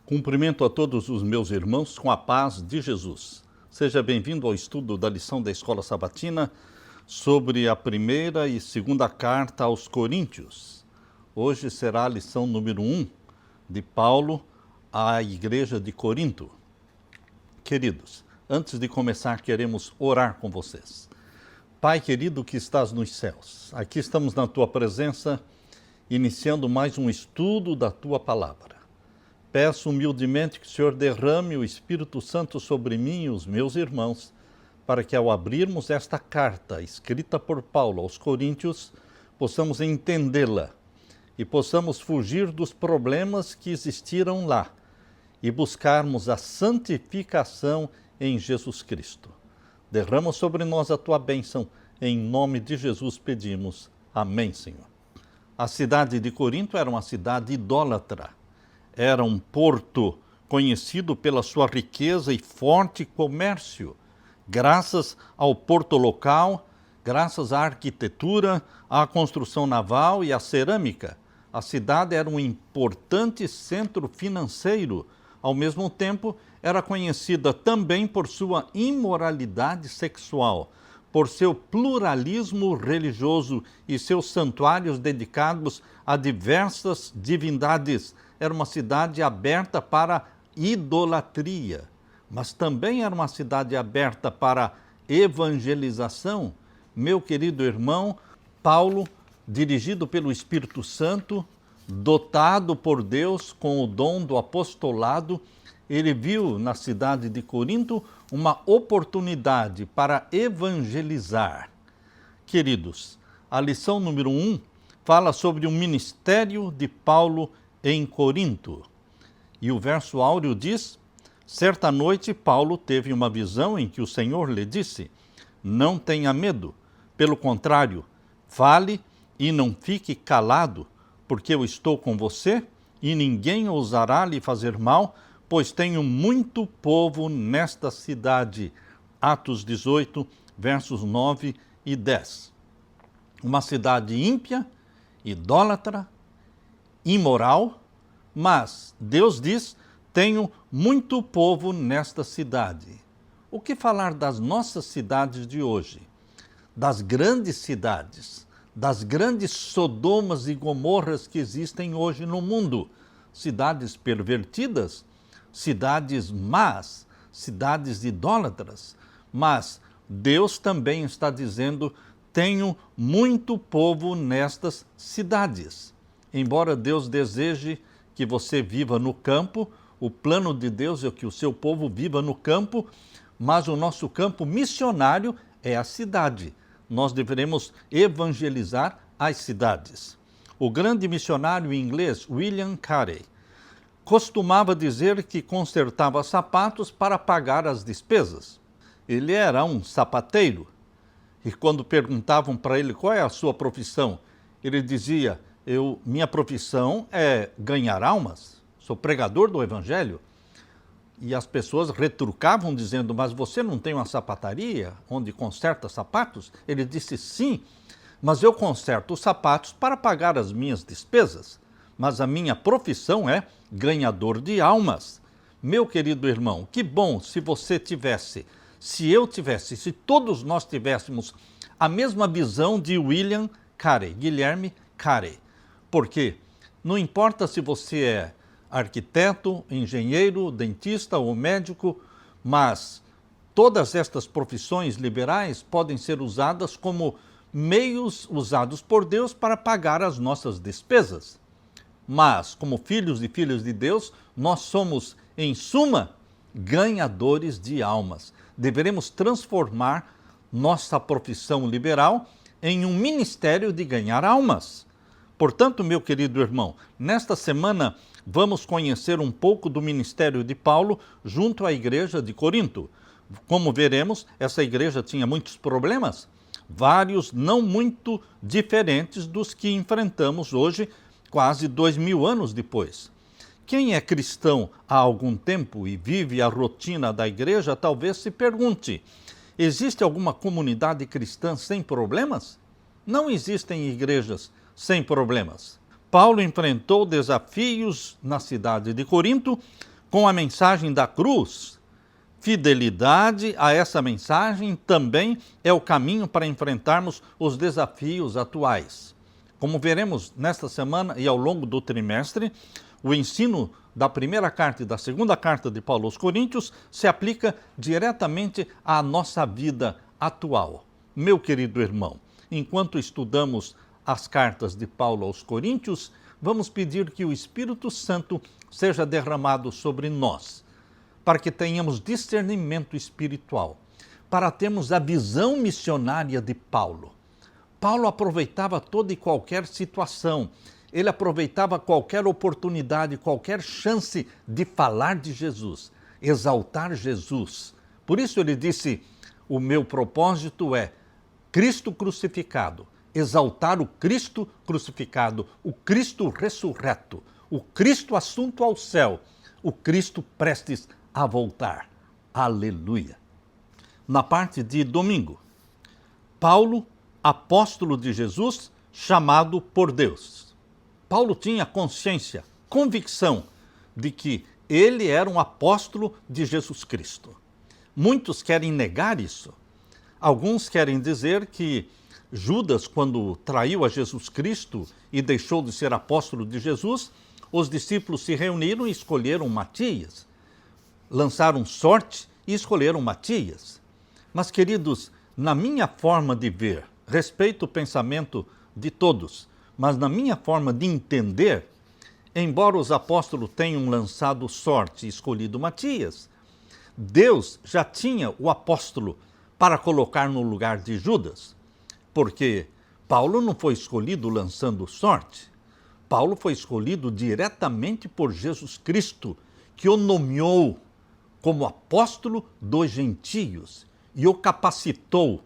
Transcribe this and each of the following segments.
Cumprimento a todos os meus irmãos com a paz de Jesus. Seja bem-vindo ao estudo da lição da Escola Sabatina sobre a primeira e segunda carta aos Coríntios. Hoje será a lição número 1 de Paulo à Igreja de Corinto. Queridos, antes de começar, queremos orar com vocês. Pai querido que estás nos céus, aqui estamos na Tua presença, iniciando mais um estudo da Tua Palavra. Peço humildemente que o Senhor derrame o Espírito Santo sobre mim e os meus irmãos, para que ao abrirmos esta carta escrita por Paulo aos Coríntios, possamos entendê-la e possamos fugir dos problemas que existiram lá e buscarmos a santificação em Jesus Cristo. Derrama sobre nós a Tua bênção, em nome de Jesus pedimos. Amém, Senhor. A cidade de Corinto era uma cidade idólatra. Era um porto conhecido pela sua riqueza e forte comércio. Graças ao porto local, graças à arquitetura, à construção naval e à cerâmica, a cidade era um importante centro financeiro. Ao mesmo tempo, era conhecida também por sua imoralidade sexual, por seu pluralismo religioso e seus santuários dedicados a diversas divindades. Era uma cidade aberta para idolatria, mas também era uma cidade aberta para evangelização. Meu querido irmão, Paulo, dirigido pelo Espírito Santo, dotado por Deus com o dom do apostolado, ele viu na cidade de Corinto uma oportunidade para evangelizar. Queridos, a lição número 1 fala sobre o ministério de Paulo em Corinto. E o verso áureo diz: certa noite Paulo teve uma visão em que o Senhor lhe disse: não tenha medo, pelo contrário, fale e não fique calado, porque eu estou com você e ninguém ousará lhe fazer mal, pois tenho muito povo nesta cidade. Atos 18, versos 9 e 10. Uma cidade ímpia, idólatra, imoral, mas Deus diz: tenho muito povo nesta cidade. O que falar das nossas cidades de hoje? Das grandes cidades, das grandes Sodomas e Gomorras que existem hoje no mundo. Cidades pervertidas, cidades más, cidades idólatras. Mas Deus também está dizendo: tenho muito povo nestas cidades. Embora Deus deseje que você viva no campo, o plano de Deus é que o seu povo viva no campo, mas o nosso campo missionário é a cidade. Nós deveremos evangelizar as cidades. O grande missionário inglês William Carey costumava dizer que consertava sapatos para pagar as despesas. Ele era um sapateiro e quando perguntavam para ele qual é a sua profissão, ele dizia: minha profissão é ganhar almas, sou pregador do Evangelho. E as pessoas retrucavam dizendo: mas você não tem uma sapataria onde conserta sapatos? Ele disse: sim, mas eu conserto os sapatos para pagar as minhas despesas. Mas a minha profissão é ganhador de almas. Meu querido irmão, que bom se você tivesse, se eu tivesse, se todos nós tivéssemos a mesma visão de William Carey, Guilherme Carey. Porque não importa se você é arquiteto, engenheiro, dentista ou médico, mas todas estas profissões liberais podem ser usadas como meios usados por Deus para pagar as nossas despesas. Mas, como filhos e filhas de Deus, nós somos, em suma, ganhadores de almas. Deveremos transformar nossa profissão liberal em um ministério de ganhar almas. Portanto, meu querido irmão, nesta semana vamos conhecer um pouco do ministério de Paulo junto à igreja de Corinto. Como veremos, essa igreja tinha muitos problemas, vários não muito diferentes dos que enfrentamos hoje, quase 2000 anos depois. Quem é cristão há algum tempo e vive a rotina da igreja, talvez se pergunte: existe alguma comunidade cristã sem problemas? Não existem igrejas sem problemas. Paulo enfrentou desafios na cidade de Corinto com a mensagem da cruz. Fidelidade a essa mensagem também é o caminho para enfrentarmos os desafios atuais. Como veremos nesta semana e ao longo do trimestre, o ensino da primeira carta e da segunda carta de Paulo aos Coríntios se aplica diretamente à nossa vida atual. Meu querido irmão, enquanto estudamos as cartas de Paulo aos Coríntios, vamos pedir que o Espírito Santo seja derramado sobre nós, para que tenhamos discernimento espiritual, para termos a visão missionária de Paulo. Paulo aproveitava toda e qualquer situação, ele aproveitava qualquer oportunidade, qualquer chance de falar de Jesus, exaltar Jesus. Por isso ele disse, o meu propósito é Cristo crucificado, exaltar o Cristo crucificado, o Cristo ressurreto, o Cristo assunto ao céu, o Cristo prestes a voltar. Aleluia! Na parte de domingo, Paulo, apóstolo de Jesus, chamado por Deus. Paulo tinha consciência, convicção de que ele era um apóstolo de Jesus Cristo. Muitos querem negar isso. Alguns querem dizer que Judas, quando traiu a Jesus Cristo e deixou de ser apóstolo de Jesus, os discípulos se reuniram e escolheram Matias. Lançaram sorte e escolheram Matias. Mas, queridos, na minha forma de ver, respeito o pensamento de todos, mas na minha forma de entender, embora os apóstolos tenham lançado sorte e escolhido Matias, Deus já tinha o apóstolo para colocar no lugar de Judas, porque Paulo não foi escolhido lançando sorte. Paulo foi escolhido diretamente por Jesus Cristo, que o nomeou como apóstolo dos gentios e o capacitou,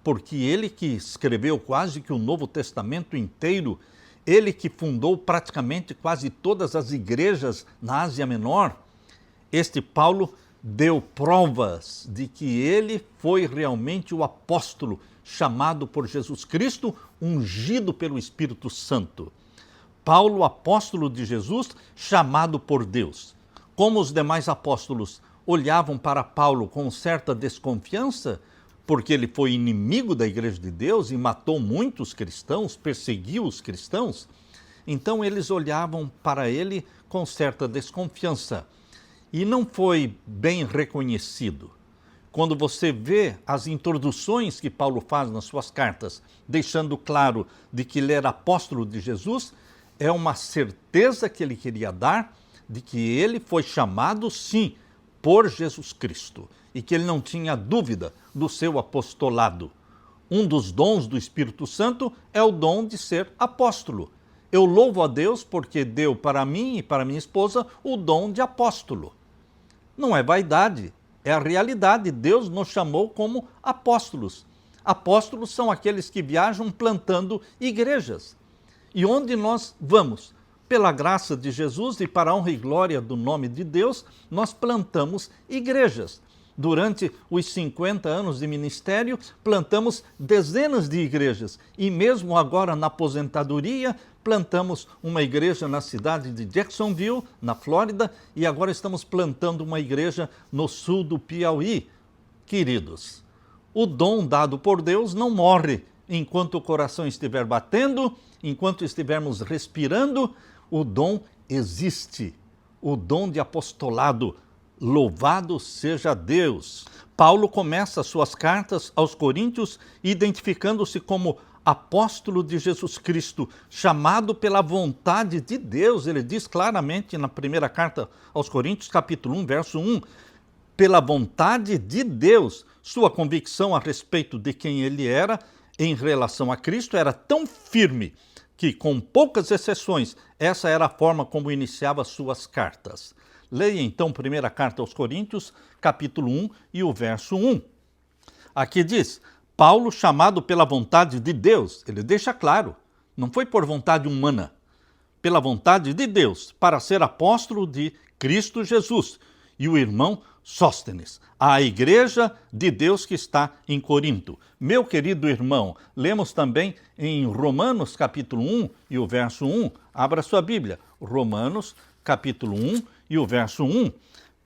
porque ele que escreveu quase que o Novo Testamento inteiro, ele que fundou praticamente quase todas as igrejas na Ásia Menor, este Paulo deu provas de que ele foi realmente o apóstolo chamado por Jesus Cristo, ungido pelo Espírito Santo. Paulo, apóstolo de Jesus, chamado por Deus. Como os demais apóstolos olhavam para Paulo com certa desconfiança, porque ele foi inimigo da igreja de Deus e matou muitos cristãos, perseguiu os cristãos, então eles olhavam para ele com certa desconfiança. E não foi bem reconhecido. Quando você vê as introduções que Paulo faz nas suas cartas, deixando claro de que ele era apóstolo de Jesus, é uma certeza que ele queria dar de que ele foi chamado, sim, por Jesus Cristo e que ele não tinha dúvida do seu apostolado. Um dos dons do Espírito Santo é o dom de ser apóstolo. Eu louvo a Deus porque deu para mim e para minha esposa o dom de apóstolo. Não é vaidade, é a realidade. Deus nos chamou como apóstolos. Apóstolos são aqueles que viajam plantando igrejas. E onde nós vamos? Pela graça de Jesus e para a honra e glória do nome de Deus, nós plantamos igrejas. Durante os 50 anos de ministério, plantamos dezenas de igrejas. E mesmo agora na aposentadoria, plantamos uma igreja na cidade de Jacksonville, na Flórida, e agora estamos plantando uma igreja no sul do Piauí. Queridos, o dom dado por Deus não morre enquanto o coração estiver batendo, enquanto estivermos respirando, o dom existe, o dom de apostolado. Louvado seja Deus! Paulo começa suas cartas aos Coríntios identificando-se como apóstolo de Jesus Cristo, chamado pela vontade de Deus. Ele diz claramente na primeira carta aos Coríntios, capítulo 1, verso 1, pela vontade de Deus. Sua convicção a respeito de quem ele era em relação a Cristo era tão firme que, com poucas exceções, essa era a forma como iniciava suas cartas. Leia então a primeira carta aos Coríntios, capítulo 1 e o verso 1. Aqui diz, Paulo, chamado pela vontade de Deus, ele deixa claro, não foi por vontade humana, pela vontade de Deus, para ser apóstolo de Cristo Jesus, e o irmão Sóstenes, a igreja de Deus que está em Corinto. Meu querido irmão, lemos também em Romanos capítulo 1 e o verso 1, abra sua Bíblia, Romanos capítulo 1 e o verso 1,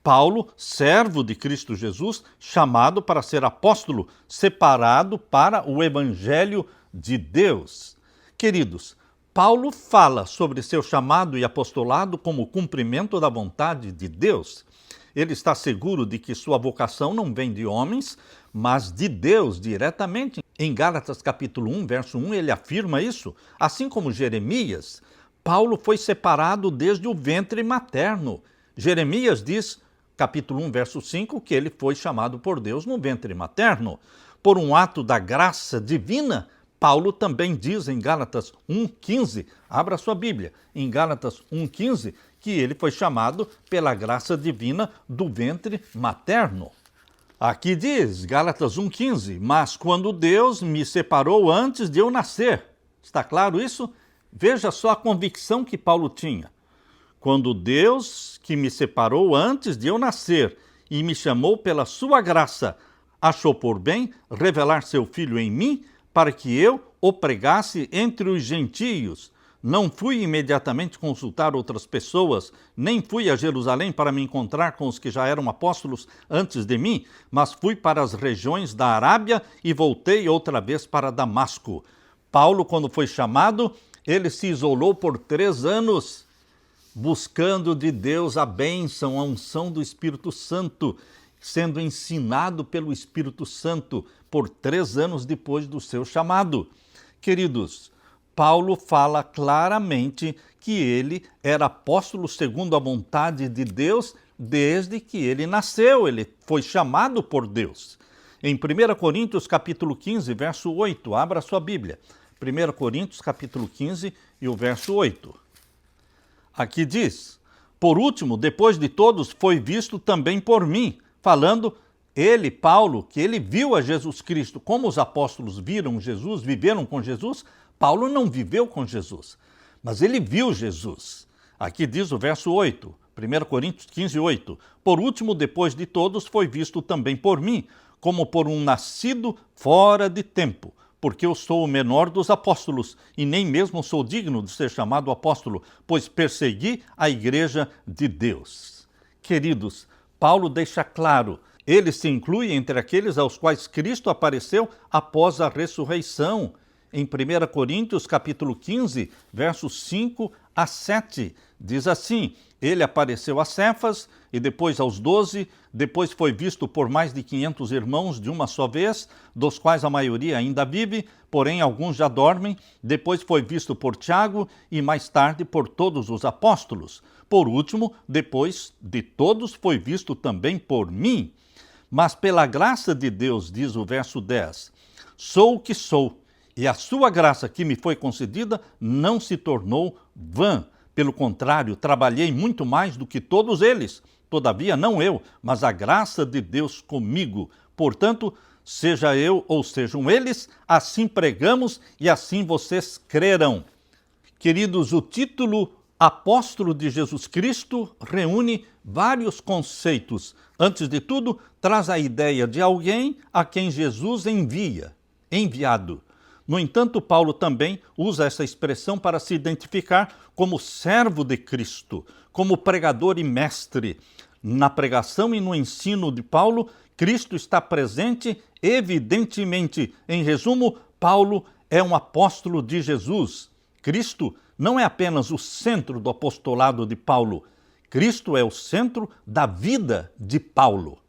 Paulo, servo de Cristo Jesus, chamado para ser apóstolo, separado para o evangelho de Deus. Queridos, Paulo fala sobre seu chamado e apostolado como cumprimento da vontade de Deus. Ele está seguro de que sua vocação não vem de homens, mas de Deus diretamente. Em Gálatas capítulo 1, verso 1, ele afirma isso. Assim como Jeremias, Paulo foi separado desde o ventre materno. Jeremias diz, capítulo 1, verso 5, que ele foi chamado por Deus no ventre materno. Por um ato da graça divina, Paulo também diz em Gálatas 1,15, abra sua Bíblia, em Gálatas 1,15, que ele foi chamado pela graça divina do ventre materno. Aqui diz, Gálatas 1,15, mas quando Deus me separou antes de eu nascer. Está claro isso? Veja só a convicção que Paulo tinha. Quando Deus, que me separou antes de eu nascer e me chamou pela sua graça, achou por bem revelar seu Filho em mim, para que eu o pregasse entre os gentios. Não fui imediatamente consultar outras pessoas, nem fui a Jerusalém para me encontrar com os que já eram apóstolos antes de mim, mas fui para as regiões da Arábia e voltei outra vez para Damasco. Paulo, quando foi chamado, ele se isolou por 3 anos, buscando de Deus a bênção, a unção do Espírito Santo, sendo ensinado pelo Espírito Santo por 3 anos depois do seu chamado. Queridos, Paulo fala claramente que ele era apóstolo segundo a vontade de Deus desde que ele nasceu, ele foi chamado por Deus. Em 1 Coríntios capítulo 15, verso 8, abra sua Bíblia. 1 Coríntios capítulo 15 e o verso 8. Aqui diz, por último, depois de todos, foi visto também por mim, falando ele, Paulo, que ele viu a Jesus Cristo. Como os apóstolos viram Jesus, viveram com Jesus, Paulo não viveu com Jesus, mas ele viu Jesus. Aqui diz o verso 8, 1 Coríntios 15, 8. Por último, depois de todos, foi visto também por mim, como por um nascido fora de tempo, porque eu sou o menor dos apóstolos, e nem mesmo sou digno de ser chamado apóstolo, pois persegui a igreja de Deus. Queridos, Paulo deixa claro, ele se inclui entre aqueles aos quais Cristo apareceu após a ressurreição. Em 1 Coríntios capítulo 15, versos 5 a 7, diz assim, ele apareceu a Cefas e depois aos 12, depois foi visto por mais de 500 irmãos de uma só vez, dos quais a maioria ainda vive, porém alguns já dormem, depois foi visto por Tiago e mais tarde por todos os apóstolos. Por último, depois de todos foi visto também por mim. Mas pela graça de Deus, diz o verso 10, sou o que sou, e a sua graça que me foi concedida não se tornou vã. Pelo contrário, trabalhei muito mais do que todos eles. Todavia, não eu, mas a graça de Deus comigo. Portanto, seja eu ou sejam eles, assim pregamos e assim vocês crerão. Queridos, o título Apóstolo de Jesus Cristo reúne vários conceitos. Antes de tudo, traz a ideia de alguém a quem Jesus envia, enviado. No entanto, Paulo também usa essa expressão para se identificar como servo de Cristo, como pregador e mestre. Na pregação e no ensino de Paulo, Cristo está presente evidentemente. Em resumo, Paulo é um apóstolo de Jesus. Cristo não é apenas o centro do apostolado de Paulo. Cristo é o centro da vida de Paulo.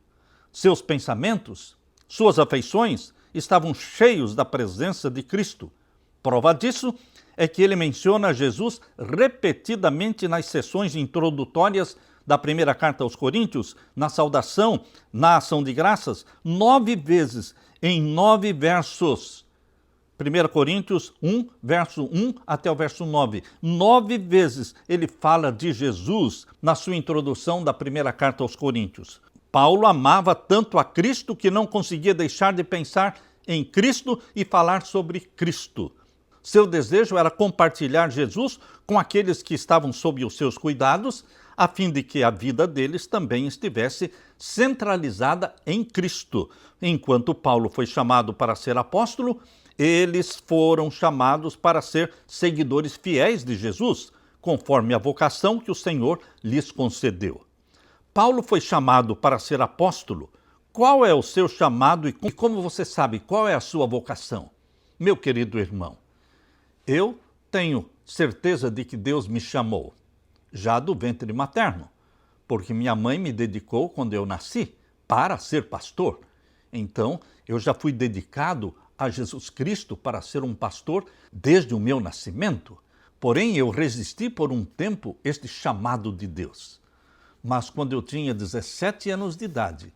Seus pensamentos, suas afeições estavam cheios da presença de Cristo. Prova disso é que ele menciona Jesus repetidamente nas sessões introdutórias da primeira carta aos Coríntios, na saudação, na ação de graças, 9 vezes, em 9 versos. 1 Coríntios 1, verso 1 até o verso 9. 9 vezes ele fala de Jesus na sua introdução da primeira carta aos Coríntios. Paulo amava tanto a Cristo que não conseguia deixar de pensar em Cristo e falar sobre Cristo. Seu desejo era compartilhar Jesus com aqueles que estavam sob os seus cuidados, a fim de que a vida deles também estivesse centralizada em Cristo. Enquanto Paulo foi chamado para ser apóstolo, eles foram chamados para ser seguidores fiéis de Jesus. conforme a vocação que o Senhor lhes concedeu. Paulo foi chamado para ser apóstolo. Qual é o seu chamado e como você sabe qual é a sua vocação? Meu querido irmão, eu tenho certeza de que Deus me chamou já do ventre materno, porque minha mãe me dedicou quando eu nasci para ser pastor. Então, eu já fui dedicado a Jesus Cristo para ser um pastor desde o meu nascimento. Porém, eu resisti por um tempo este chamado de Deus. Mas quando eu tinha 17 anos de idade,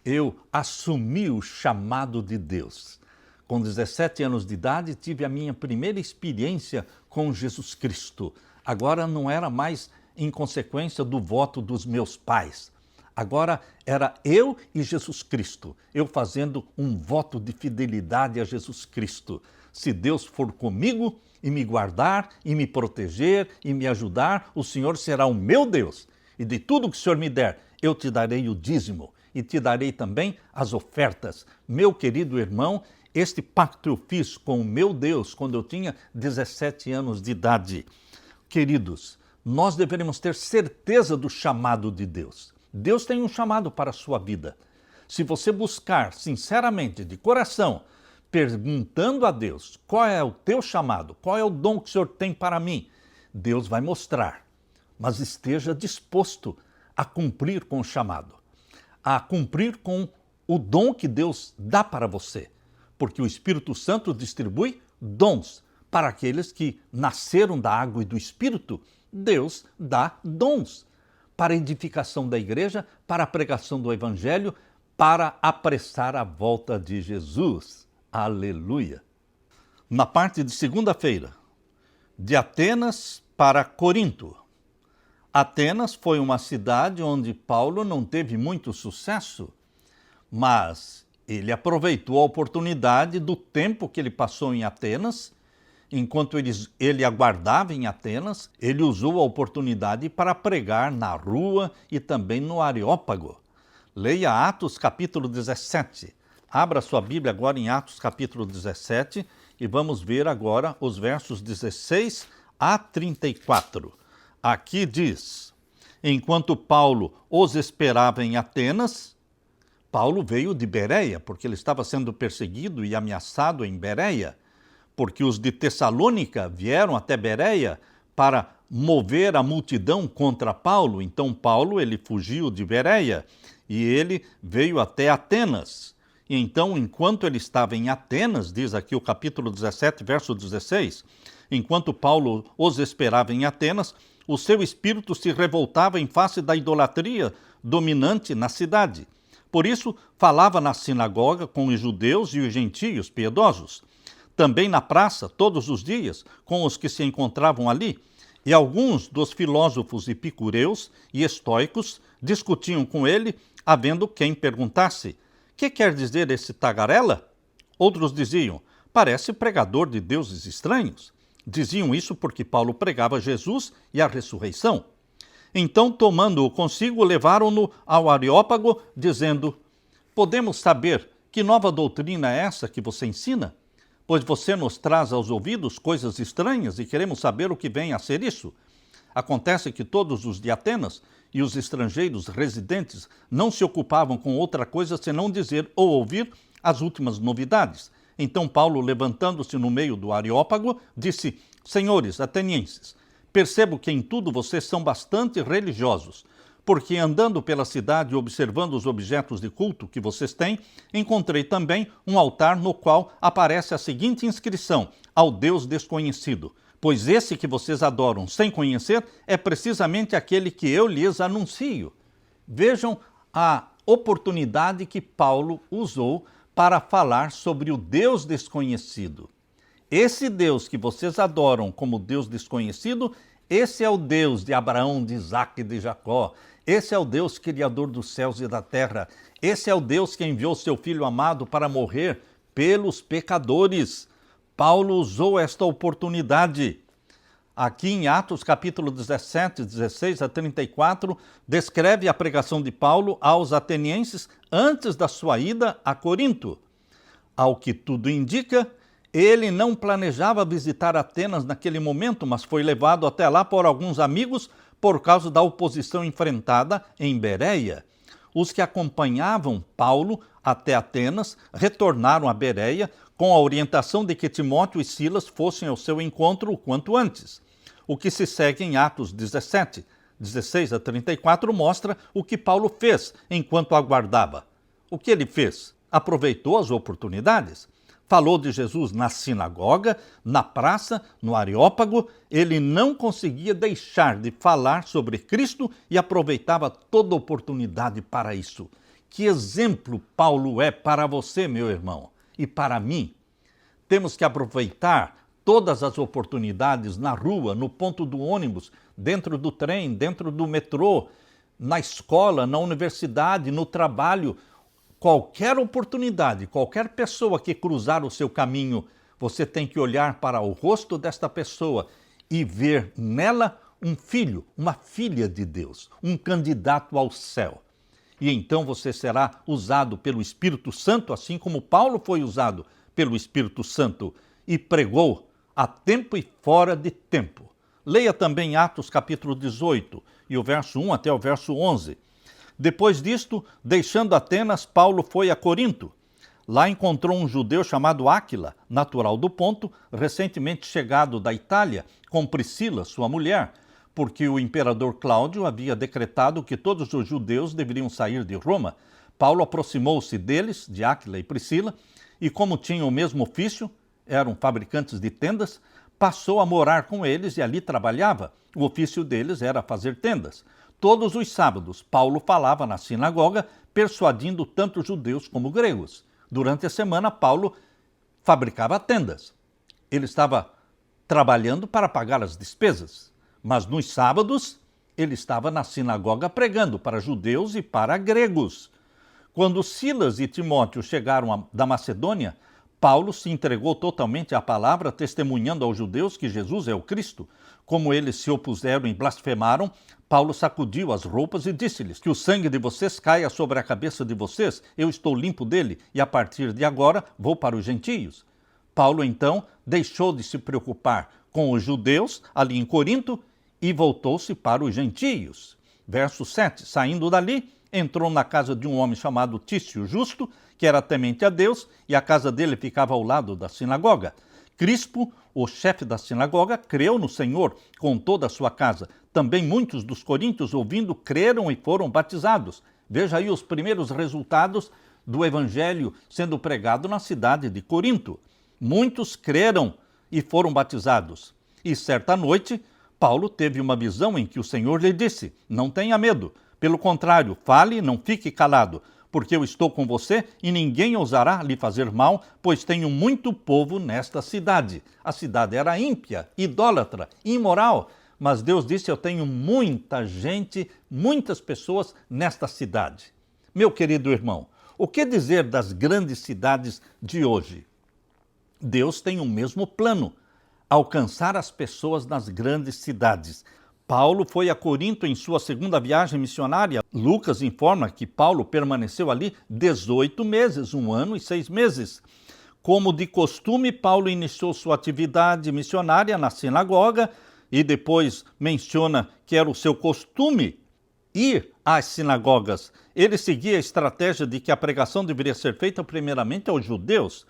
eu assumi o chamado de Deus. Com 17 anos de idade, tive a minha primeira experiência com Jesus Cristo. Agora não era mais em consequência do voto dos meus pais. Agora era eu e Jesus Cristo, eu fazendo um voto de fidelidade a Jesus Cristo. Se Deus for comigo e me guardar, e me proteger, e me ajudar, o Senhor será o meu Deus. E de tudo que o Senhor me der, eu te darei o dízimo e te darei também as ofertas. Meu querido irmão, este pacto eu fiz com o meu Deus quando eu tinha 17 anos de idade. Queridos, nós deveríamos ter certeza do chamado de Deus. Deus tem um chamado para a sua vida. Se você buscar sinceramente, de coração, perguntando a Deus qual é o teu chamado, qual é o dom que o Senhor tem para mim, Deus vai mostrar. Mas esteja disposto a cumprir com o chamado, a cumprir com o dom que Deus dá para você. Porque o Espírito Santo distribui dons para aqueles que nasceram da água e do Espírito. Deus dá dons para a edificação da igreja, para a pregação do Evangelho, para apressar a volta de Jesus. Aleluia! Na parte de segunda-feira, de Atenas para Corinto. Atenas foi uma cidade onde Paulo não teve muito sucesso, mas ele aproveitou a oportunidade do tempo que ele passou em Atenas. Enquanto ele aguardava em Atenas, ele usou a oportunidade para pregar na rua e também no Areópago. Leia Atos capítulo 17. Abra sua Bíblia agora em Atos capítulo 17 e vamos ver agora os versos 16 a 34. Aqui diz: enquanto Paulo os esperava em Atenas, Paulo veio de Bereia, porque ele estava sendo perseguido e ameaçado em Bereia, porque os de Tessalônica vieram até Bereia para mover a multidão contra Paulo. Então Paulo, ele fugiu de Bereia e ele veio até Atenas. E então, enquanto ele estava em Atenas, diz aqui o capítulo 17, verso 16, enquanto Paulo os esperava em Atenas, o seu espírito se revoltava em face da idolatria dominante na cidade. Por isso, falava na sinagoga com os judeus e os gentios piedosos. Também na praça, todos os dias, com os que se encontravam ali, e alguns dos filósofos epicureus e estoicos discutiam com ele, havendo quem perguntasse: que quer dizer esse tagarela? Outros diziam: parece pregador de deuses estranhos. Diziam isso porque Paulo pregava Jesus e a ressurreição. Então, tomando-o consigo, levaram-no ao Areópago, dizendo: podemos saber que nova doutrina é essa que você ensina? Pois você nos traz aos ouvidos coisas estranhas e queremos saber o que vem a ser isso. Acontece que todos os de Atenas e os estrangeiros residentes não se ocupavam com outra coisa senão dizer ou ouvir as últimas novidades. Então Paulo, levantando-se no meio do Areópago, disse: senhores atenienses, percebo que em tudo vocês são bastante religiosos, porque andando pela cidade e observando os objetos de culto que vocês têm, encontrei também um altar no qual aparece a seguinte inscrição: ao Deus desconhecido. Pois esse que vocês adoram sem conhecer é precisamente aquele que eu lhes anuncio. Vejam a oportunidade que Paulo usou para falar sobre o Deus desconhecido. Esse Deus que vocês adoram como Deus desconhecido, esse é o Deus de Abraão, de Isaque e de Jacó. Esse é o Deus criador dos céus e da terra. Esse é o Deus que enviou seu Filho amado para morrer pelos pecadores. Paulo usou esta oportunidade. Aqui em Atos capítulo 17, 16 a 34, descreve a pregação de Paulo aos atenienses antes da sua ida a Corinto. Ao que tudo indica, Ele não planejava visitar Atenas naquele momento, mas foi levado até lá por alguns amigos por causa da oposição enfrentada em Bereia. Os que acompanhavam Paulo até Atenas retornaram a Bereia com a orientação de que Timóteo e Silas fossem ao seu encontro o quanto antes. O que se segue em Atos 17, 16 a 34 mostra o que Paulo fez enquanto aguardava. O que ele fez? Aproveitou as oportunidades. Falou de Jesus na sinagoga, na praça, no Areópago. Ele não conseguia deixar de falar sobre Cristo e aproveitava toda oportunidade para isso. Que exemplo Paulo é para você, meu irmão, e para mim. Temos que aproveitar todas as oportunidades na rua, no ponto do ônibus, dentro do trem, dentro do metrô, na escola, na universidade, no trabalho. Qualquer oportunidade, qualquer pessoa que cruzar o seu caminho, você tem que olhar para o rosto desta pessoa e ver nela um filho, uma filha de Deus, um candidato ao céu. E então você será usado pelo Espírito Santo, assim como Paulo foi usado pelo Espírito Santo e pregou a tempo e fora de tempo. Leia também Atos capítulo 18 e o verso 1 até o verso 11. Depois disto, deixando Atenas, Paulo foi a Corinto. Lá encontrou um judeu chamado Áquila, natural do Ponto, recentemente chegado da Itália, com Priscila, sua mulher, porque o imperador Cláudio havia decretado que todos os judeus deveriam sair de Roma. Paulo aproximou-se deles, de Áquila e Priscila, e como tinham o mesmo ofício, eram fabricantes de tendas, passou a morar com eles e ali trabalhava. O ofício deles era fazer tendas. Todos os sábados, Paulo falava na sinagoga, persuadindo tanto judeus como gregos. Durante a semana, Paulo fabricava tendas. Ele estava trabalhando para pagar as despesas, mas nos sábados ele estava na sinagoga pregando para judeus e para gregos. Quando Silas e Timóteo chegaram da Macedônia, Paulo se entregou totalmente à palavra, testemunhando aos judeus que Jesus é o Cristo. Como eles se opuseram e blasfemaram, Paulo sacudiu as roupas e disse-lhes que o sangue de vocês caia sobre a cabeça de vocês, eu estou limpo dele e a partir de agora vou para os gentios. Paulo então deixou de se preocupar com os judeus ali em Corinto e voltou-se para os gentios. Verso 7, saindo dali, entrou na casa de um homem chamado Tício Justo, que era temente a Deus, e a casa dele ficava ao lado da sinagoga. Crispo, o chefe da sinagoga, creu no Senhor com toda a sua casa. Também muitos dos coríntios, ouvindo, creram e foram batizados. Veja aí os primeiros resultados do evangelho sendo pregado na cidade de Corinto. Muitos creram e foram batizados. E certa noite, Paulo teve uma visão em que o Senhor lhe disse: não tenha medo, pelo contrário, fale e não fique calado, porque eu estou com você e ninguém ousará lhe fazer mal, pois tenho muito povo nesta cidade. A cidade era ímpia, idólatra, imoral, mas Deus disse: eu tenho muita gente, muitas pessoas nesta cidade. Meu querido irmão, o que dizer das grandes cidades de hoje? Deus tem o mesmo plano, alcançar as pessoas nas grandes cidades. Paulo foi a Corinto em sua segunda viagem missionária. Lucas informa que Paulo permaneceu ali 18 meses, 1 ano e 6 meses. Como de costume, Paulo iniciou sua atividade missionária na sinagoga e depois menciona que era o seu costume ir às sinagogas. Ele seguia a estratégia de que a pregação deveria ser feita primeiramente aos judeus,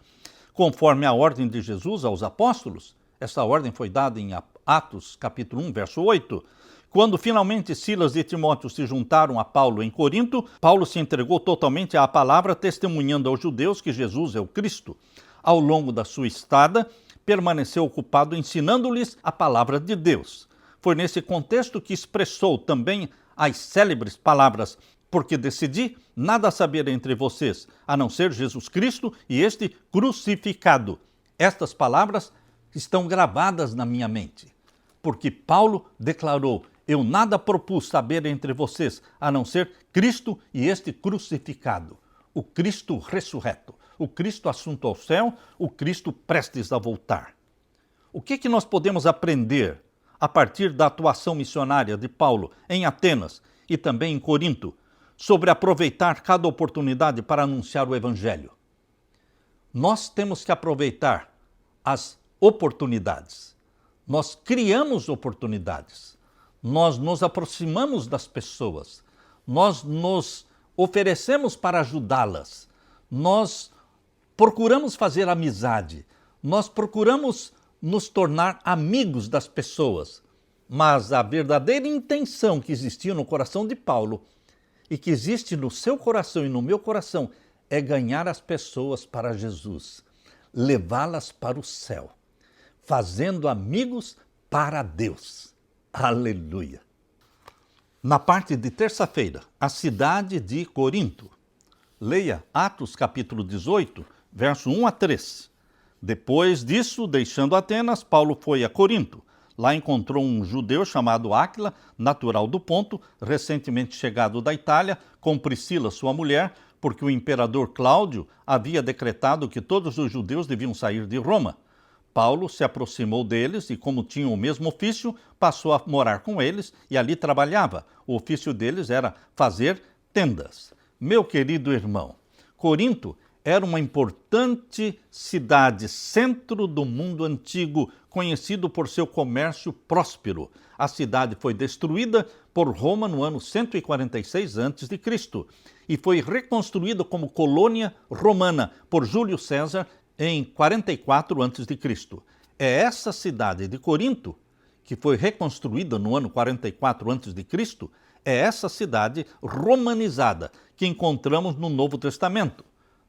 conforme a ordem de Jesus aos apóstolos. Essa ordem foi dada em Atos, capítulo 1, verso 8. Quando finalmente Silas e Timóteo se juntaram a Paulo em Corinto, Paulo se entregou totalmente à palavra, testemunhando aos judeus que Jesus é o Cristo. Ao longo da sua estada, permaneceu ocupado ensinando-lhes a palavra de Deus. Foi nesse contexto que expressou também as célebres palavras: porque decidi nada saber entre vocês, a não ser Jesus Cristo e este crucificado. Estas palavras estão gravadas na minha mente, porque Paulo declarou: eu nada propus saber entre vocês, a não ser Cristo e este crucificado, o Cristo ressurreto, o Cristo assunto ao céu, o Cristo prestes a voltar. O que nós podemos aprender a partir da atuação missionária de Paulo em Atenas e também em Corinto, sobre aproveitar cada oportunidade para anunciar o Evangelho? Nós temos que aproveitar as oportunidades. Nós criamos oportunidades. Nós nos aproximamos das pessoas. Nós nos oferecemos para ajudá-las. Nós procuramos fazer amizade. Nós procuramos nos tornar amigos das pessoas. Mas a verdadeira intenção que existia no coração de Paulo e que existe no seu coração e no meu coração é ganhar as pessoas para Jesus, levá-las para o céu, fazendo amigos para Deus. Aleluia! Na parte de terça-feira, a cidade de Corinto. Leia Atos capítulo 18, verso 1 a 3. Depois disso, deixando Atenas, Paulo foi a Corinto. Lá encontrou um judeu chamado Áquila, natural do Ponto, recentemente chegado da Itália, com Priscila, sua mulher, porque o imperador Cláudio havia decretado que todos os judeus deviam sair de Roma. Paulo se aproximou deles e, como tinham o mesmo ofício, passou a morar com eles e ali trabalhava. O ofício deles era fazer tendas. Meu querido irmão, Corinto era uma importante cidade, centro do mundo antigo, conhecido por seu comércio próspero. A cidade foi destruída por Roma no ano 146 a.C. e foi reconstruída como colônia romana por Júlio César em 44 a.C. É essa cidade de Corinto, que foi reconstruída no ano 44 a.C., é essa cidade romanizada que encontramos no Novo Testamento.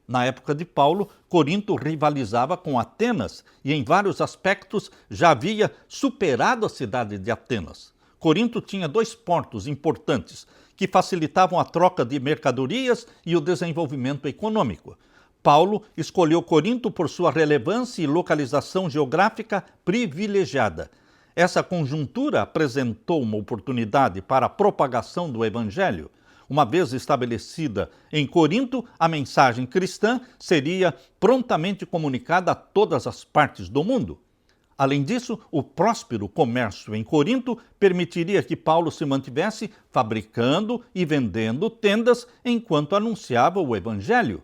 Na época de Paulo, Corinto rivalizava com Atenas e em vários aspectos já havia superado a cidade de Atenas. Corinto tinha 2 portos importantes que facilitavam a troca de mercadorias e o desenvolvimento econômico. Paulo escolheu Corinto por sua relevância e localização geográfica privilegiada. Essa conjuntura apresentou uma oportunidade para a propagação do Evangelho. Uma vez estabelecida em Corinto, a mensagem cristã seria prontamente comunicada a todas as partes do mundo. Além disso, o próspero comércio em Corinto permitiria que Paulo se mantivesse fabricando e vendendo tendas enquanto anunciava o Evangelho.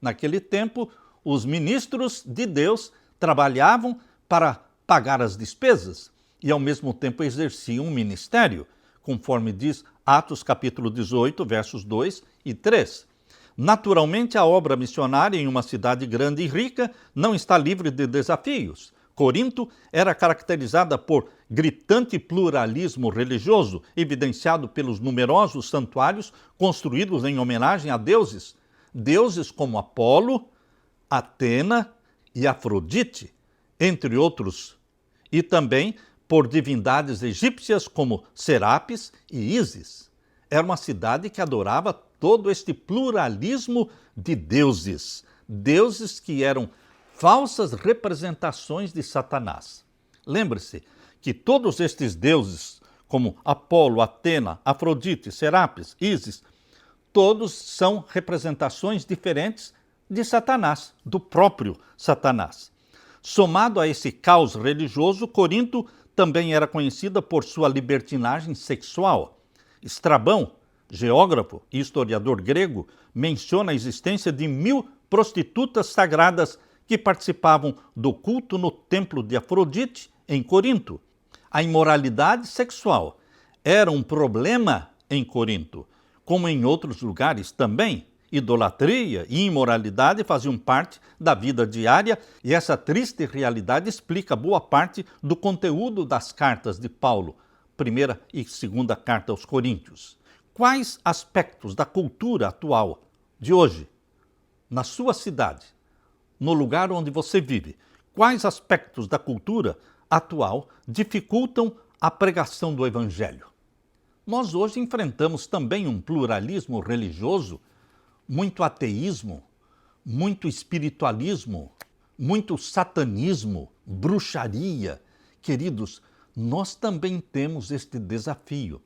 Naquele tempo, os ministros de Deus trabalhavam para pagar as despesas e, ao mesmo tempo, exerciam um ministério, conforme diz Atos capítulo 18, versos 2 e 3. Naturalmente, a obra missionária em uma cidade grande e rica não está livre de desafios. Corinto era caracterizada por gritante pluralismo religioso, evidenciado pelos numerosos santuários construídos em homenagem a deuses. Deuses como Apolo, Atena e Afrodite, entre outros, e também por divindades egípcias como Serapis e Ísis. Era uma cidade que adorava todo este pluralismo de deuses, deuses que eram falsas representações de Satanás. Lembre-se que todos estes deuses, como Apolo, Atena, Afrodite, Serapis, Ísis, todos são representações diferentes de Satanás, do próprio Satanás. Somado a esse caos religioso, Corinto também era conhecida por sua libertinagem sexual. Estrabão, geógrafo e historiador grego, menciona a existência de 1000 prostitutas sagradas que participavam do culto no templo de Afrodite, em Corinto. A imoralidade sexual era um problema em Corinto, como em outros lugares também. Idolatria e imoralidade faziam parte da vida diária e essa triste realidade explica boa parte do conteúdo das cartas de Paulo, primeira e segunda carta aos Coríntios. Quais aspectos da cultura atual de hoje, na sua cidade, no lugar onde você vive, quais aspectos da cultura atual dificultam a pregação do Evangelho? Nós hoje enfrentamos também um pluralismo religioso, muito ateísmo, muito espiritualismo, muito satanismo, bruxaria. Queridos, nós também temos este desafio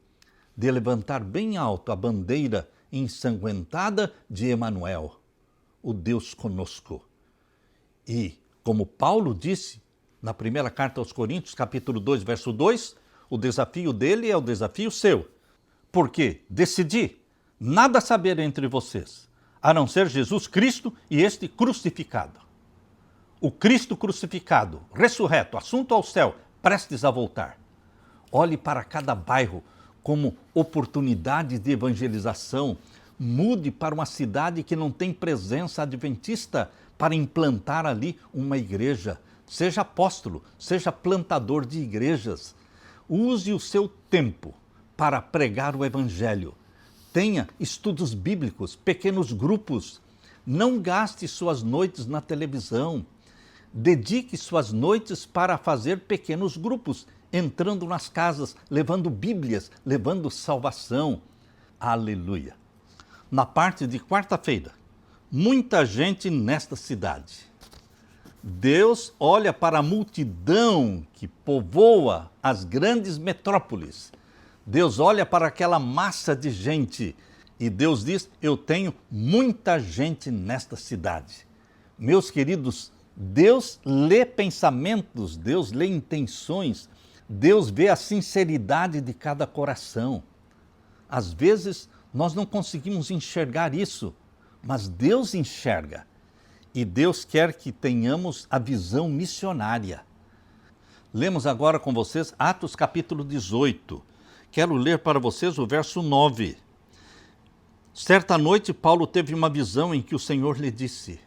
de levantar bem alto a bandeira ensanguentada de Emanuel, o Deus conosco. E, como Paulo disse na primeira carta aos Coríntios, capítulo 2, verso 2, o desafio dele é o desafio seu. Porque decidi nada saber entre vocês, a não ser Jesus Cristo e este crucificado. o Cristo crucificado, ressurreto, assunto ao céu, prestes a voltar. Olhe para cada bairro como oportunidade de evangelização. Mude para uma cidade que não tem presença adventista para implantar ali uma igreja. Seja apóstolo, seja plantador de igrejas. Use o seu tempo para pregar o evangelho. Tenha estudos bíblicos, pequenos grupos. Não gaste suas noites na televisão. Dedique suas noites para fazer pequenos grupos, entrando nas casas, levando Bíblias, levando salvação. Aleluia! Na parte de quarta-feira, muita gente nesta cidade. Deus olha para a multidão que povoa as grandes metrópoles. Deus olha para aquela massa de gente e Deus diz: eu tenho muita gente nesta cidade. Meus queridos, Deus lê pensamentos, Deus lê intenções, Deus vê a sinceridade de cada coração. Às vezes nós não conseguimos enxergar isso, mas Deus enxerga. E Deus quer que tenhamos a visão missionária. Lemos agora com vocês Atos capítulo 18. Quero ler para vocês o verso 9. Certa noite Paulo teve uma visão em que o Senhor lhe disse.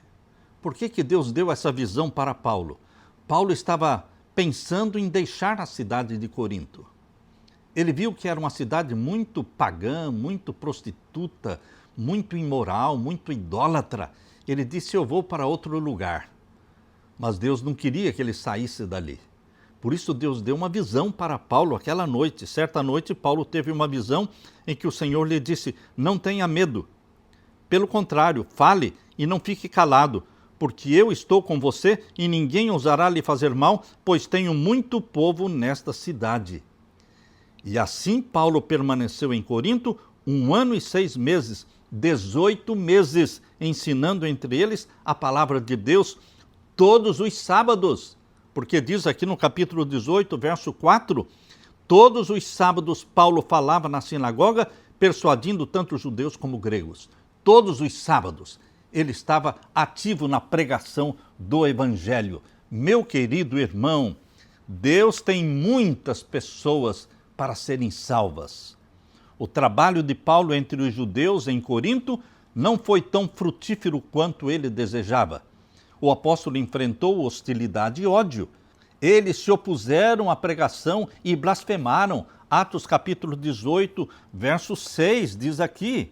Por que Deus deu essa visão para Paulo? Paulo estava pensando em deixar a cidade de Corinto. Ele viu que era uma cidade muito pagã, muito prostituta, muito imoral, muito idólatra. Ele disse: eu vou para outro lugar. Mas Deus não queria que ele saísse dali. Por isso Deus deu uma visão para Paulo aquela noite. Certa noite Paulo teve uma visão em que o Senhor lhe disse: não tenha medo. Pelo contrário, fale e não fique calado, porque eu estou com você e ninguém ousará lhe fazer mal, pois tenho muito povo nesta cidade. E assim Paulo permaneceu em Corinto 1 ano e 6 meses, 18 meses, ensinando entre eles a palavra de Deus todos os sábados. Porque diz aqui no capítulo 18, verso 4, todos os sábados Paulo falava na sinagoga, persuadindo tanto judeus como gregos. Todos os sábados ele estava ativo na pregação do evangelho. Meu querido irmão, Deus tem muitas pessoas para serem salvas. O trabalho de Paulo entre os judeus em Corinto não foi tão frutífero quanto ele desejava. O apóstolo enfrentou hostilidade e ódio. Eles se opuseram à pregação e blasfemaram. Atos capítulo 18, verso 6, diz aqui: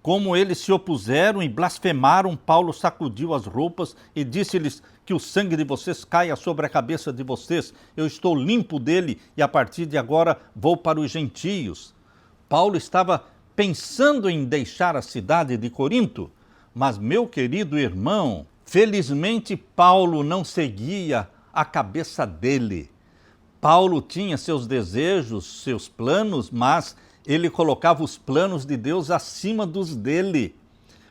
como eles se opuseram e blasfemaram, Paulo sacudiu as roupas e disse-lhes: que o sangue de vocês caia sobre a cabeça de vocês. Eu estou limpo dele e a partir de agora vou para os gentios. Paulo estava pensando em deixar a cidade de Corinto, mas, meu querido irmão, felizmente Paulo não seguia a cabeça dele. Paulo tinha seus desejos, seus planos, mas ele colocava os planos de Deus acima dos dele.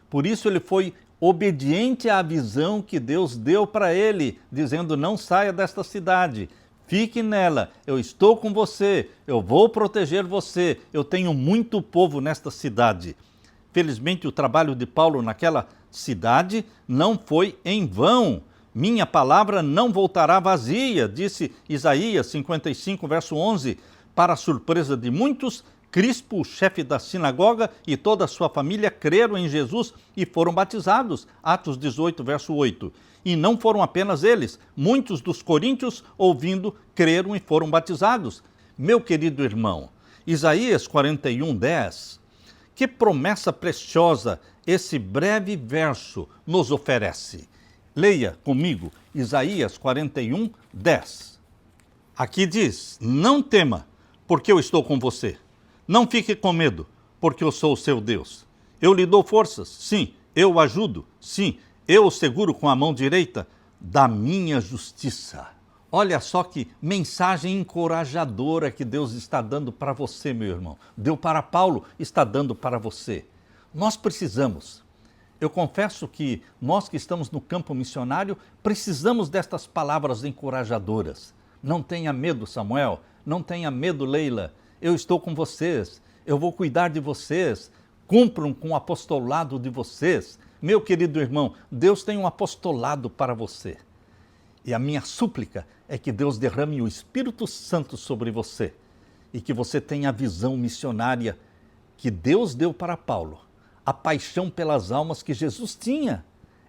Por isso ele foi obediente à visão que Deus deu para ele, dizendo: não saia desta cidade, fique nela, eu estou com você, eu vou proteger você, eu tenho muito povo nesta cidade. Felizmente o trabalho de Paulo naquela cidade não foi em vão. Minha palavra não voltará vazia, disse Isaías 55, verso 11. Para a surpresa de muitos, Crispo, o chefe da sinagoga, e toda a sua família creram em Jesus e foram batizados. Atos 18, verso 8. E não foram apenas eles, muitos dos coríntios, ouvindo, creram e foram batizados. Meu querido irmão, Isaías 41, 10. Que promessa preciosa esse breve verso nos oferece. Leia comigo Isaías 41, 10. Aqui diz: não tema, porque eu estou com você. Não fique com medo, porque eu sou o seu Deus. Eu lhe dou forças, sim, eu o ajudo, sim, eu o seguro com a mão direita da minha justiça. Olha só que mensagem encorajadora que Deus está dando para você, meu irmão. Deu para Paulo, está dando para você. Nós precisamos. Eu confesso que nós que estamos no campo missionário precisamos destas palavras encorajadoras. Não tenha medo, Samuel, não tenha medo, Leila. Eu estou com vocês, eu vou cuidar de vocês, cumpram com o apostolado de vocês. Meu querido irmão, Deus tem um apostolado para você. E a minha súplica é que Deus derrame o Espírito Santo sobre você e que você tenha a visão missionária que Deus deu para Paulo, a paixão pelas almas que Jesus tinha.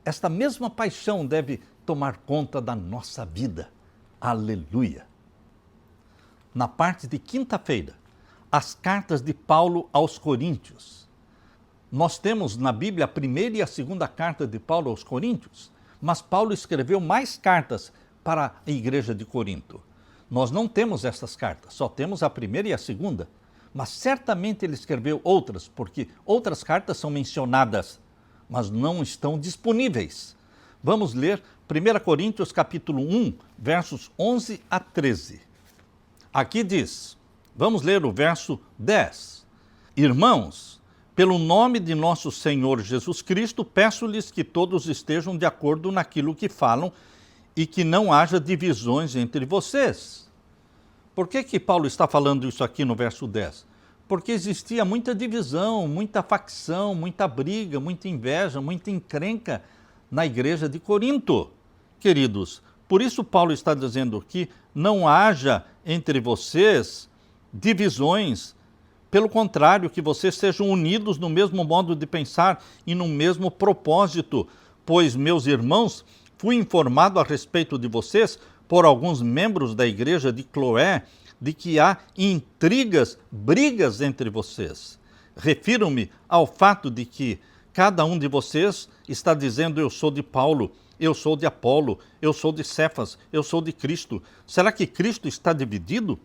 Esta mesma paixão deve tomar conta da nossa vida. Aleluia! Na parte de quinta-feira, as cartas de Paulo aos Coríntios. Nós temos na Bíblia a primeira e a segunda carta de Paulo aos Coríntios, mas Paulo escreveu mais cartas para a igreja de Corinto. Nós não temos essas cartas, só temos a primeira e a segunda, mas certamente ele escreveu outras, porque outras cartas são mencionadas, mas não estão disponíveis. Vamos ler 1 Coríntios capítulo 1, versos 11 a 13. Aqui diz, vamos ler o verso 10. Irmãos, pelo nome de nosso Senhor Jesus Cristo, peço-lhes que todos estejam de acordo naquilo que falam e que não haja divisões entre vocês. Por que Paulo está falando isso aqui no verso 10? Porque existia muita divisão, muita facção, muita briga, muita inveja, muita encrenca na igreja de Corinto. Queridos, por isso Paulo está dizendo que não haja entre vocês divisões, pelo contrário, que vocês sejam unidos no mesmo modo de pensar e no mesmo propósito, pois, meus irmãos, fui informado a respeito de vocês por alguns membros da igreja de Cloé, de que há intrigas, brigas entre vocês. Refiro-me ao fato de que cada um de vocês está dizendo: eu sou de Paulo, eu sou de Apolo, eu sou de Cefas, eu sou de Cristo. Será que Cristo está dividido?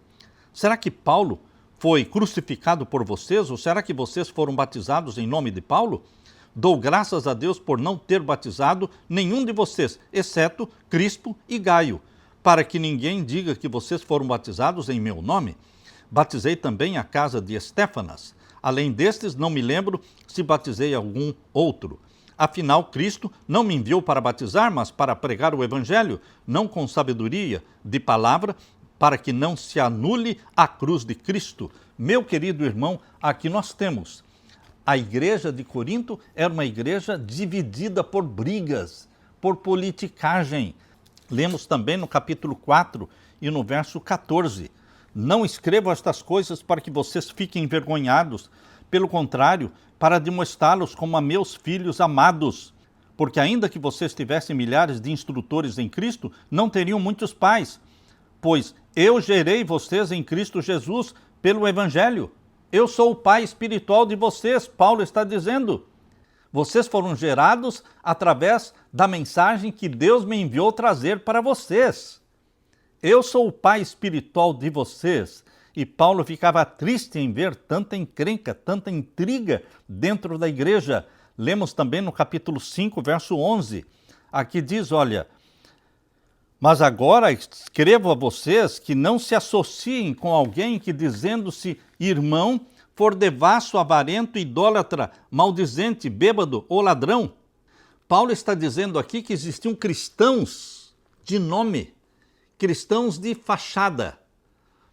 Será que Paulo foi crucificado por vocês? Ou será que vocês foram batizados em nome de Paulo? Dou graças a Deus por não ter batizado nenhum de vocês, exceto Crispo e Gaio, para que ninguém diga que vocês foram batizados em meu nome. Batizei também a casa de Estéfanas. Além destes, não me lembro se batizei algum outro. Afinal, Cristo não me enviou para batizar, mas para pregar o Evangelho, não com sabedoria de palavra, para que não se anule a cruz de Cristo. Meu querido irmão, aqui nós temos. A igreja de Corinto era uma igreja dividida por brigas, por politicagem. Lemos também no capítulo 4 e no verso 14. Não escrevo estas coisas para que vocês fiquem envergonhados, pelo contrário, para demonstrá-los como a meus filhos amados. Porque ainda que vocês tivessem milhares de instrutores em Cristo, não teriam muitos pais, pois eu gerei vocês em Cristo Jesus pelo Evangelho. Eu sou o pai espiritual de vocês, Paulo está dizendo. Vocês foram gerados através da mensagem que Deus me enviou trazer para vocês. Eu sou o pai espiritual de vocês. E Paulo ficava triste em ver tanta encrenca, tanta intriga dentro da igreja. Lemos também no capítulo 5, verso 11. Aqui diz, olha: mas agora escrevo a vocês que não se associem com alguém que, dizendo-se irmão, for devasso, avarento, idólatra, maldizente, bêbado ou ladrão. Paulo está dizendo aqui que existiam cristãos de nome, cristãos de fachada,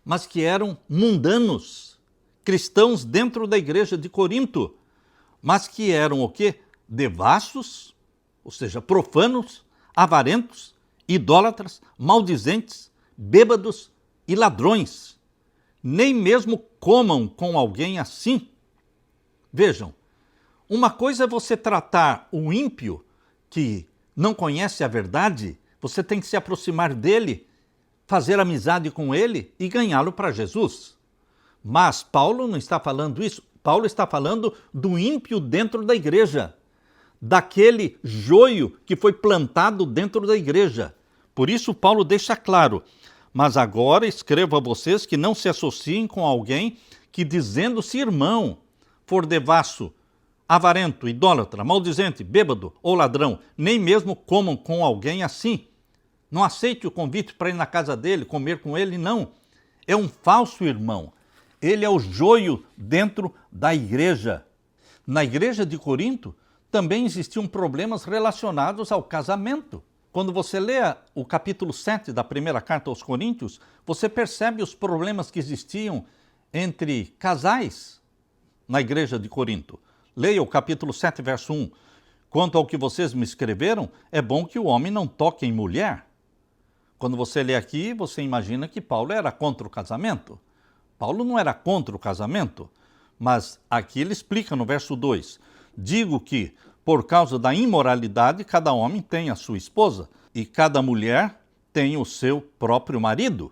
mas que eram mundanos, cristãos dentro da igreja de Corinto, mas que eram o quê? Devassos, ou seja, profanos, avarentos, idólatras, maldizentes, bêbados e ladrões. Nem mesmo comam com alguém assim. Vejam, uma coisa é você tratar o ímpio que não conhece a verdade, você tem que se aproximar dele, fazer amizade com ele e ganhá-lo para Jesus. Mas Paulo não está falando isso. Paulo está falando do ímpio dentro da igreja, daquele joio que foi plantado dentro da igreja. Por isso Paulo deixa claro: mas agora escrevo a vocês que não se associem com alguém que, dizendo-se irmão, for devasso, avarento, idólatra, maldizente, bêbado ou ladrão, nem mesmo comam com alguém assim. Não aceite o convite para ir na casa dele, comer com ele, não. É um falso irmão. Ele é o joio dentro da igreja. Na igreja de Corinto também existiam problemas relacionados ao casamento. Quando você lê o capítulo 7 da primeira carta aos Coríntios, você percebe os problemas que existiam entre casais na igreja de Corinto. Leia o capítulo 7, verso 1. Quanto ao que vocês me escreveram, é bom que o homem não toque em mulher. Quando você lê aqui, você imagina que Paulo era contra o casamento. Paulo não era contra o casamento, mas aqui ele explica no verso 2: digo que, por causa da imoralidade, cada homem tem a sua esposa e cada mulher tem o seu próprio marido.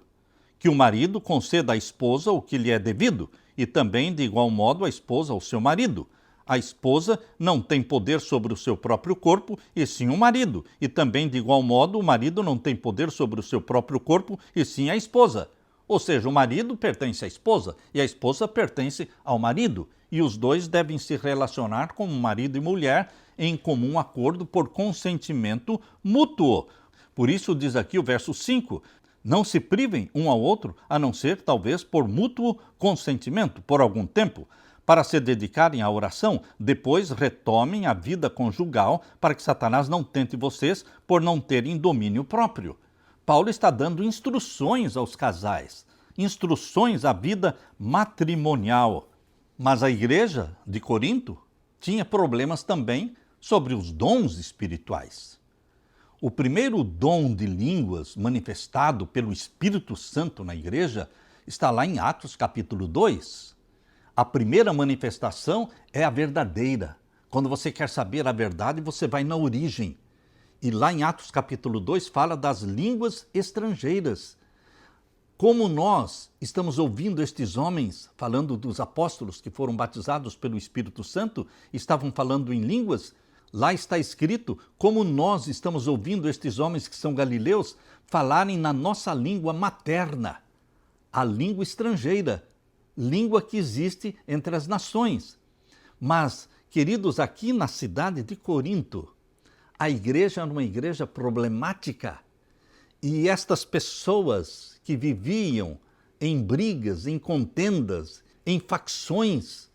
Que o marido conceda à esposa o que lhe é devido e também, de igual modo, a esposa ao seu marido. A esposa não tem poder sobre o seu próprio corpo, e sim o marido. E também, de igual modo, o marido não tem poder sobre o seu próprio corpo, e sim a esposa. Ou seja, o marido pertence à esposa e a esposa pertence ao marido. E os dois devem se relacionar como marido e mulher em comum acordo por consentimento mútuo. Por isso diz aqui o verso 5, não se privem um ao outro, a não ser talvez por mútuo consentimento, por algum tempo, para se dedicarem à oração, depois retomem a vida conjugal para que Satanás não tente vocês por não terem domínio próprio. Paulo está dando instruções aos casais, instruções à vida matrimonial. Mas a igreja de Corinto tinha problemas também sobre os dons espirituais. O primeiro dom de línguas manifestado pelo Espírito Santo na igreja está lá em Atos capítulo 2. A primeira manifestação é a verdadeira. Quando você quer saber a verdade, você vai na origem. E lá em Atos capítulo 2 fala das línguas estrangeiras. Como nós estamos ouvindo estes homens, falando dos apóstolos que foram batizados pelo Espírito Santo, estavam falando em línguas, lá está escrito como nós estamos ouvindo estes homens que são galileus falarem na nossa língua materna, a língua estrangeira, língua que existe entre as nações. Mas, queridos, aqui na cidade de Corinto, a igreja era uma igreja problemática e estas pessoas que viviam em brigas, em contendas, em facções,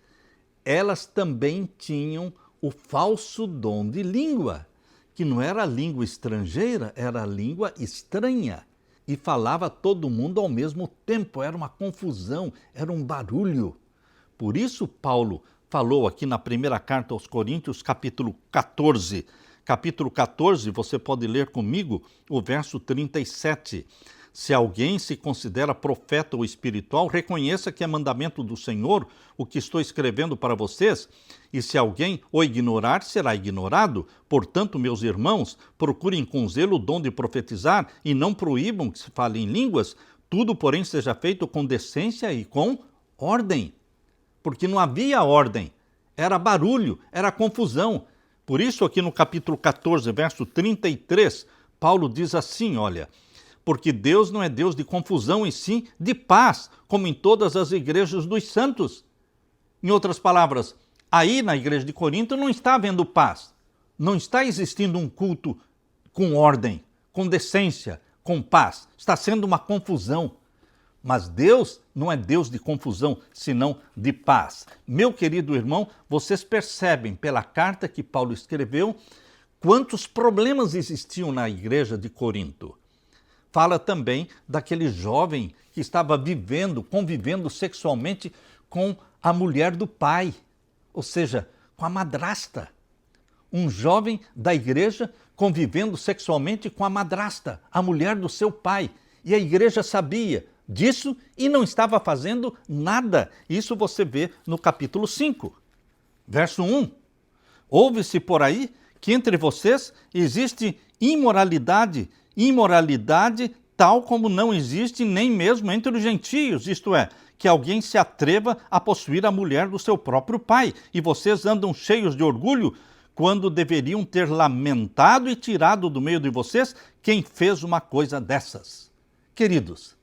elas também tinham o falso dom de língua, que não era a língua estrangeira, era a língua estranha. E falava todo mundo ao mesmo tempo, era uma confusão, era um barulho. Por isso Paulo falou aqui na primeira carta aos Coríntios, capítulo 14. Capítulo 14, você pode ler comigo o verso 37. Se alguém se considera profeta ou espiritual, reconheça que é mandamento do Senhor o que estou escrevendo para vocês, e se alguém o ignorar, será ignorado. Portanto, meus irmãos, procurem com zelo o dom de profetizar e não proíbam que se fale em línguas, tudo, porém, seja feito com decência e com ordem. Porque não havia ordem, era barulho, era confusão. Por isso, aqui no capítulo 14, verso 33, Paulo diz assim, olha: porque Deus não é Deus de confusão, e sim de paz, como em todas as igrejas dos santos. Em outras palavras, aí na igreja de Corinto não está havendo paz, não está existindo um culto com ordem, com decência, com paz, está sendo uma confusão. Mas Deus não é Deus de confusão, senão de paz. Meu querido irmão, vocês percebem pela carta que Paulo escreveu quantos problemas existiam na igreja de Corinto. Fala também daquele jovem que estava convivendo sexualmente com a mulher do pai, ou seja, com a madrasta. Um jovem da igreja convivendo sexualmente com a madrasta, a mulher do seu pai. E a igreja sabia disso e não estava fazendo nada. Isso você vê no capítulo 5, verso 1. Ouve-se por aí que entre vocês existe imoralidade tal como não existe nem mesmo entre os gentios, isto é, que alguém se atreva a possuir a mulher do seu próprio pai, e vocês andam cheios de orgulho quando deveriam ter lamentado e tirado do meio de vocês quem fez uma coisa dessas. Queridos,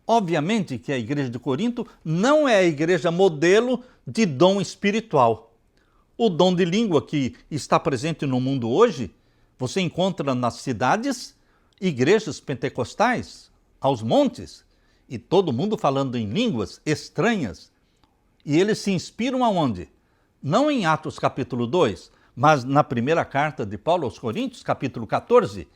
obviamente que a igreja de Corinto não é a igreja modelo de dom espiritual. O dom de língua que está presente no mundo hoje, você encontra nas cidades, igrejas pentecostais, aos montes, e todo mundo falando em línguas estranhas. E eles se inspiram aonde? Não em Atos capítulo 2, mas na primeira carta de Paulo aos Coríntios, capítulo 14,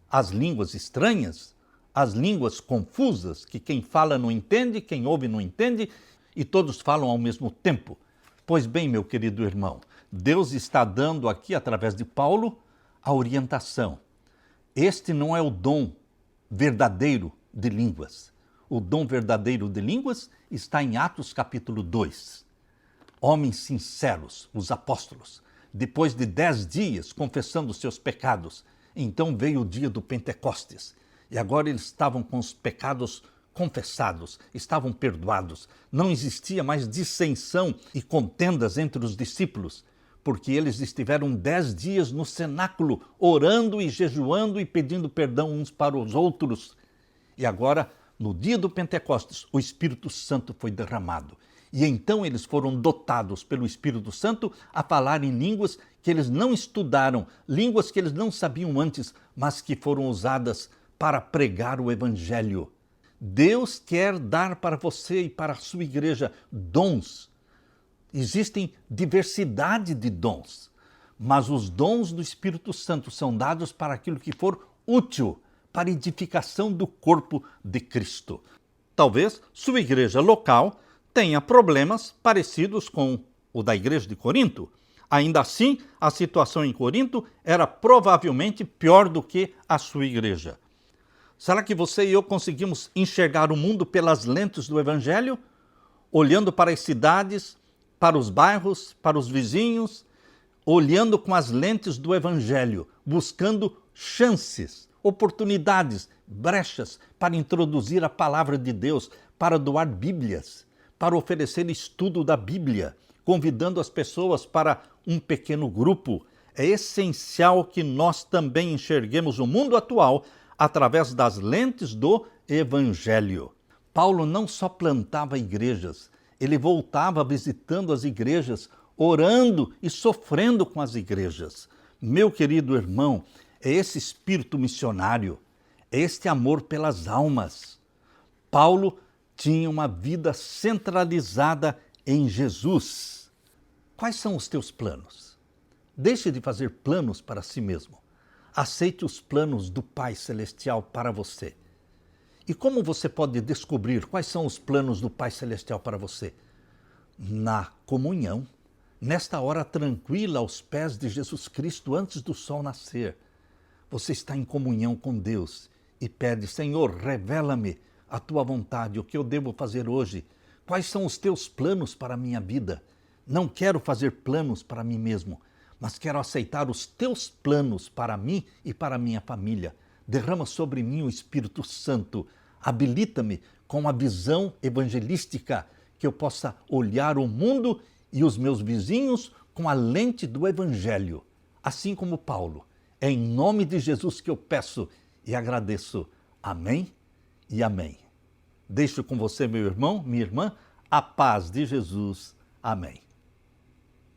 as línguas estranhas, as línguas confusas, que quem fala não entende, quem ouve não entende, e todos falam ao mesmo tempo. Pois bem, meu querido irmão, Deus está dando aqui, através de Paulo, a orientação. Este não é o dom verdadeiro de línguas. O dom verdadeiro de línguas está em Atos capítulo 2. Homens sinceros, os apóstolos, depois de 10 dias confessando seus pecados, então veio o dia do Pentecostes. E agora eles estavam com os pecados confessados, estavam perdoados. Não existia mais dissensão e contendas entre os discípulos, porque eles estiveram 10 dias no cenáculo, orando e jejuando e pedindo perdão uns para os outros. E agora, no dia do Pentecostes, o Espírito Santo foi derramado. E então eles foram dotados pelo Espírito Santo a falar em línguas que eles não estudaram, línguas que eles não sabiam antes, mas que foram usadas para pregar o Evangelho. Deus quer dar para você e para a sua igreja dons. Existem diversidade de dons, mas os dons do Espírito Santo são dados para aquilo que for útil, para a edificação do corpo de Cristo. Talvez sua igreja local tenha problemas parecidos com o da igreja de Corinto. Ainda assim, a situação em Corinto era provavelmente pior do que a sua igreja. Será que você e eu conseguimos enxergar o mundo pelas lentes do Evangelho? Olhando para as cidades, para os bairros, para os vizinhos, olhando com as lentes do Evangelho, buscando chances, oportunidades, brechas para introduzir a palavra de Deus, para doar Bíblias, para oferecer estudo da Bíblia, convidando as pessoas para um pequeno grupo. É essencial que nós também enxerguemos o mundo atual através das lentes do Evangelho. Paulo não só plantava igrejas, ele voltava visitando as igrejas, orando e sofrendo com as igrejas. Meu querido irmão, é esse espírito missionário, é este amor pelas almas. Paulo tinha uma vida centralizada em Jesus. Quais são os teus planos? Deixe de fazer planos para si mesmo. Aceite os planos do Pai Celestial para você. E como você pode descobrir quais são os planos do Pai Celestial para você? Na comunhão, nesta hora tranquila aos pés de Jesus Cristo antes do sol nascer. Você está em comunhão com Deus e pede: Senhor, revela-me a tua vontade, o que eu devo fazer hoje. Quais são os teus planos para a minha vida? Não quero fazer planos para mim mesmo, mas quero aceitar os teus planos para mim e para a minha família. Derrama sobre mim o Espírito Santo. Habilita-me com a visão evangelística, que eu possa olhar o mundo e os meus vizinhos com a lente do Evangelho. Assim como Paulo. É em nome de Jesus que eu peço e agradeço. Amém e amém. Deixo com você, meu irmão, minha irmã, a paz de Jesus. Amém.